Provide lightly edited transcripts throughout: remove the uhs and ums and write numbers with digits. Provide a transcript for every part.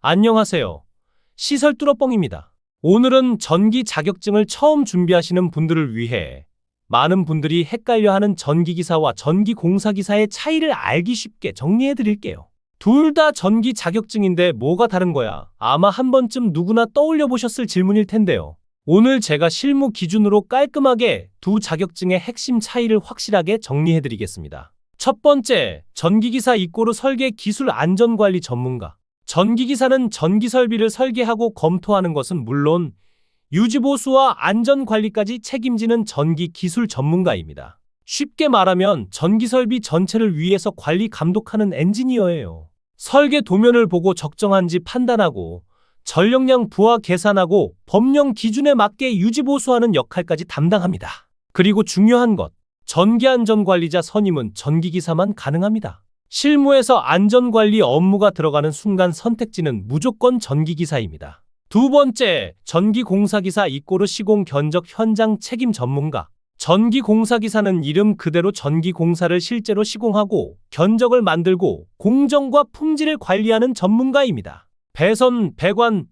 안녕하세요. 시설 뚫어뻥입니다. 오늘은 전기 자격증을 처음 준비하시는 분들을 위해 많은 분들이 헷갈려하는 전기기사와 전기공사기사의 차이를 알기 쉽게 정리해 드릴게요. 둘 다 전기 자격증인데 뭐가 다른 거야? 아마 한 번쯤 누구나 떠올려 보셨을 질문일 텐데요. 오늘 제가 실무 기준으로 깔끔하게 두 자격증의 핵심 차이를 확실하게 정리해 드리겠습니다. 첫 번째, 전기기사 이꼬르 설계 기술 안전관리 전문가. 전기기사는 전기설비를 설계하고 검토하는 것은 물론 유지보수와 안전관리까지 책임지는 전기기술 전문가입니다. 쉽게 말하면 전기설비 전체를 위해서 관리 감독하는 엔지니어예요. 설계 도면을 보고 적정한지 판단하고 전력량 부하 계산하고 법령 기준에 맞게 유지보수하는 역할까지 담당합니다. 그리고 중요한 것, 전기안전관리자 선임은 전기기사만 가능합니다. 실무에서 안전관리 업무가 들어가는 순간 선택지는 무조건 전기기사입니다. 두 번째, 전기공사기사 이꼬르 시공 견적 현장 책임 전문가. 전기공사기사는 이름 그대로 전기공사를 실제로 시공하고 견적을 만들고 공정과 품질을 관리하는 전문가입니다. 배선, 배관,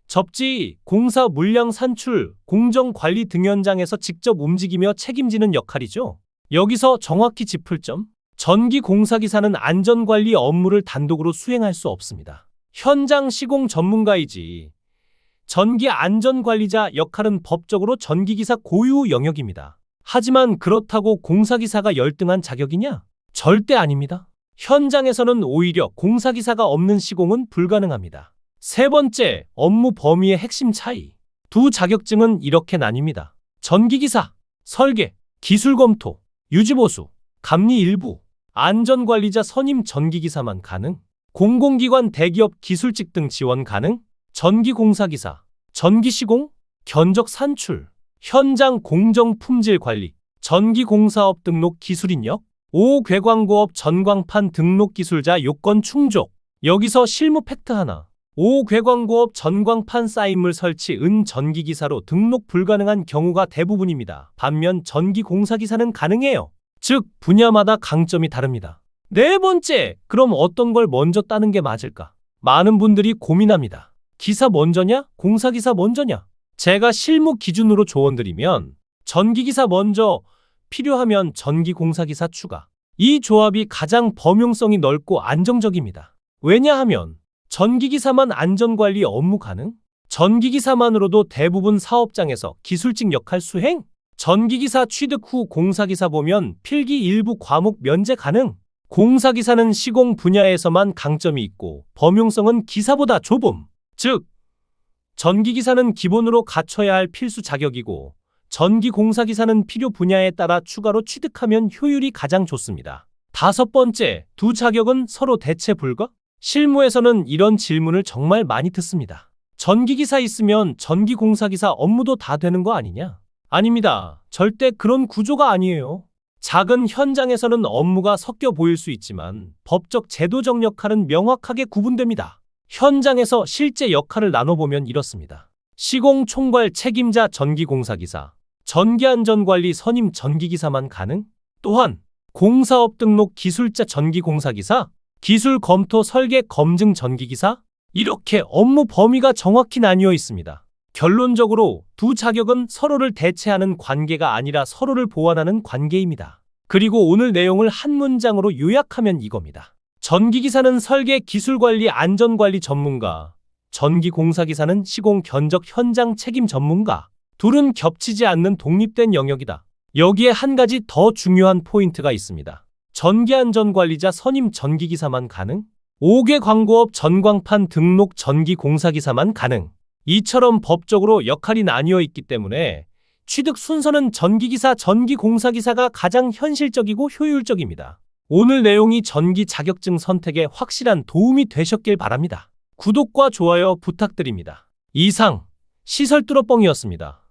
접지, 공사 물량 산출, 공정관리 등 현장에서 직접 움직이며 책임지는 역할이죠. 여기서 정확히 짚을 점, 전기공사기사는 안전관리 업무를 단독으로 수행할 수 없습니다. 현장 시공 전문가이지 전기안전관리자 역할은 법적으로 전기기사 고유 영역입니다. 하지만 그렇다고 공사기사가 열등한 자격이냐? 절대 아닙니다. 현장에서는 오히려 공사기사가 없는 시공은 불가능합니다. 세 번째, 업무 범위의 핵심 차이. 두 자격증은 이렇게 나뉩니다. 전기기사, 설계, 기술검토, 유지보수, 감리 일부, 안전관리자 선임 전기기사만 가능, 공공기관 대기업 기술직 등 지원 가능, 전기공사기사, 전기시공, 견적 산출, 현장 공정 품질 관리, 전기공사업 등록 기술인력, 5궤광고업 전광판 등록 기술자 요건 충족. 여기서 실무 팩트 하나. 5궤광고업 전광판 쌓인물 설치 전기기사로 등록 불가능한 경우가 대부분입니다. 반면 전기공사기사는 가능해요. 즉, 분야마다 강점이 다릅니다. 네 번째, 그럼 어떤 걸 먼저 따는 게 맞을까? 많은 분들이 고민합니다. 기사 먼저냐? 공사기사 먼저냐? 제가 실무 기준으로 조언드리면 전기기사 먼저, 필요하면 전기공사기사 추가. 이 조합이 가장 범용성이 넓고 안정적입니다. 왜냐하면 전기기사만 안전관리 업무 가능? 전기기사만으로도 대부분 사업장에서 기술직 역할 수행? 전기기사 취득 후 공사기사 보면 필기 일부 과목 면제 가능? 공사기사는 시공 분야에서만 강점이 있고 범용성은 기사보다 좁음. 즉, 전기기사는 기본으로 갖춰야 할 필수 자격이고 전기공사기사는 필요 분야에 따라 추가로 취득하면 효율이 가장 좋습니다. 다섯 번째, 두 자격은 서로 대체 불가? 실무에서는 이런 질문을 정말 많이 듣습니다. 전기기사 있으면 전기공사기사 업무도 다 되는 거 아니냐? 아닙니다. 절대 그런 구조가 아니에요. 작은 현장에서는 업무가 섞여 보일 수 있지만 법적 제도적 역할은 명확하게 구분됩니다. 현장에서 실제 역할을 나눠보면 이렇습니다. 시공 총괄 책임자 전기공사기사, 전기안전관리 선임 전기기사만 가능? 또한 공사업 등록 기술자 전기공사기사, 기술 검토 설계 검증 전기기사? 이렇게 업무 범위가 정확히 나뉘어 있습니다. 결론적으로 두 자격은 서로를 대체하는 관계가 아니라 서로를 보완하는 관계입니다. 그리고 오늘 내용을 한 문장으로 요약하면 이겁니다. 전기기사는 설계 기술관리 안전관리 전문가, 전기공사기사는 시공 견적 현장 책임 전문가. 둘은 겹치지 않는 독립된 영역이다. 여기에 한 가지 더 중요한 포인트가 있습니다. 전기안전관리자 선임 전기기사만 가능? 5궤광고업 전광판 등록 전기공사기사만 가능. 이처럼 법적으로 역할이 나뉘어 있기 때문에 취득 순서는 전기기사, 전기공사기사가 가장 현실적이고 효율적입니다. 오늘 내용이 전기 자격증 선택에 확실한 도움이 되셨길 바랍니다. 구독과 좋아요 부탁드립니다. 이상 시설 뚫어뻥이었습니다.